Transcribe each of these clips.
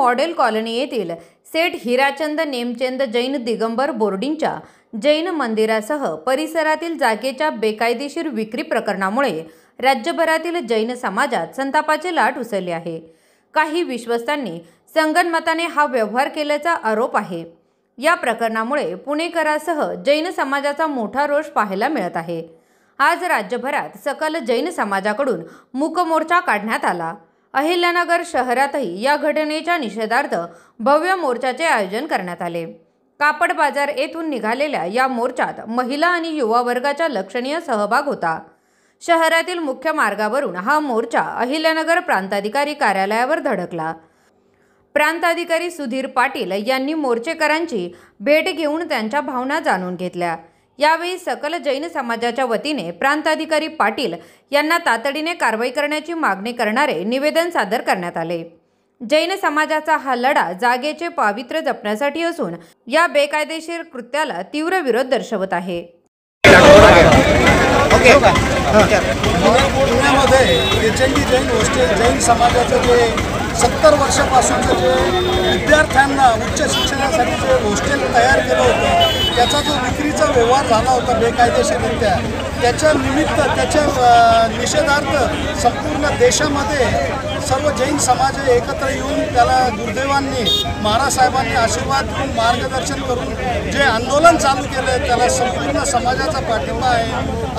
Model colony येथील सेठ हिराचंद नेमचंद जैन दिगंबर बोर्डिंगच्या जैन मंदिरासह परिसरातील जागेच्या बेकायदेशीर विक्री प्रकरणामुळे राज्यभरातील जैन समाजात संतापाची लाट उसळली आहे। काही विश्वस्तांनी संगनमताने हा व्यवहार केल्याचा आरोप आहे। या प्रकरणामुळे पुणेकरांसह जैन समाजाचा मोठा रोष पाहायला मिळत आहे। आज राज्यभरात सकल जैन समाजाकडून मूक मोर्चा काढण्यात आला। अहिल्यानगर शहरातही या घटनेच्या निषेधार्थ भव्य मोर्चाचे आयोजन करण्यात आले। कापड बाजार येथून निघालेल्या या मोर्चात महिला आणि युवा वर्गाचा लक्षणीय सहभाग होता। शहरातील मुख्य मार्गावरून हा मोर्चा अहिल्यानगर प्रांताधिकारी कार्यालयावर धडकला। प्रांताधिकारी सुधीर पाटील यांनी मोर्चेकरांची भेट घेऊन त्यांच्या भावना जाणून घेतल्या। यावेळी सकल जैन समाजाच्या वतीने प्रांताधिकारी पाटील यांना तातडीने कारवाई करण्याची मागणी करणारे निवेदन सादर करण्यात आले। जैन समाजाचा हा लढा जागेचे पावित्र्य जपण्यासाठी असून या बेकायदेशीर कृत्याला तीव्र विरोध दर्शवत आहे। पुण्यामध्ये जैन हॉस्टेल जैन समाजाचं जे 70 वर्षापासूनचं जे विद्यार्थ्यांना उच्च शिक्षणासाठी जे हॉस्टेल तयार केलं होतं त्याचा जो विक्रीचा व्यवहार झाला होता बेकायदेशीररित्या, त्याच्या निमित्त त्याच्या निषेधार्थ संपूर्ण देशामध्ये सर्व जैन समाज एकत्र येऊन त्याला गुरुदेवांनी महाराज साहेबांनी आशीर्वाद देऊन मार्गदर्शन करून जे आंदोलन चालू केलं आहे त्याला संपूर्ण समाजाचा पाठिंबा आहे।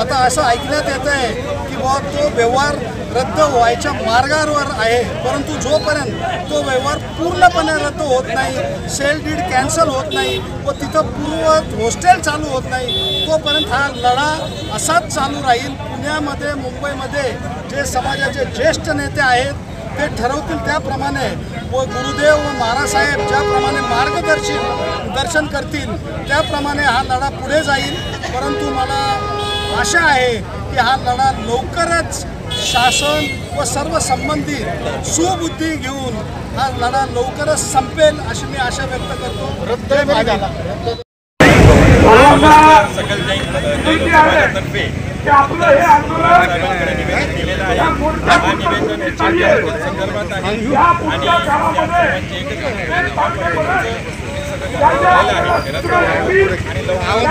आता असं ऐकण्यात येत आहे की बुवा तो व्यवहार रद्द व्हायच्या मार्गावर आहे, परंतु जोपर्यंत तो व्यवहार पूर्णपणे रद्द होत नाही, सेल डीड कॅन्सल होत नाही व तिथं पूर्व हॉस्टेल चालू होत नाही तोपर्यंत हा लढा असाच चालू राहील। पुण्यामध्ये मुंबईमध्ये जे समाजाचे ज्येष्ठ नेते आहेत ते ठरवतील त्याप्रमाणे व गुरुदेव व महाराजसाहेब ज्याप्रमाणे मार्गदर्शन करतील त्याप्रमाणे हा लढा पुढे जाईल। परंतु मला आशा आहे की हा लढा लवकरच शासन व सर्व संबंधित सुबुद्धी घेऊन हा लढा लवकरच संपेल अशी मी आशा व्यक्त करतो। सकल जैन समाजातर्फे दिलेला आहे। हा निवेदन संदर्भात आहे आणि लवकर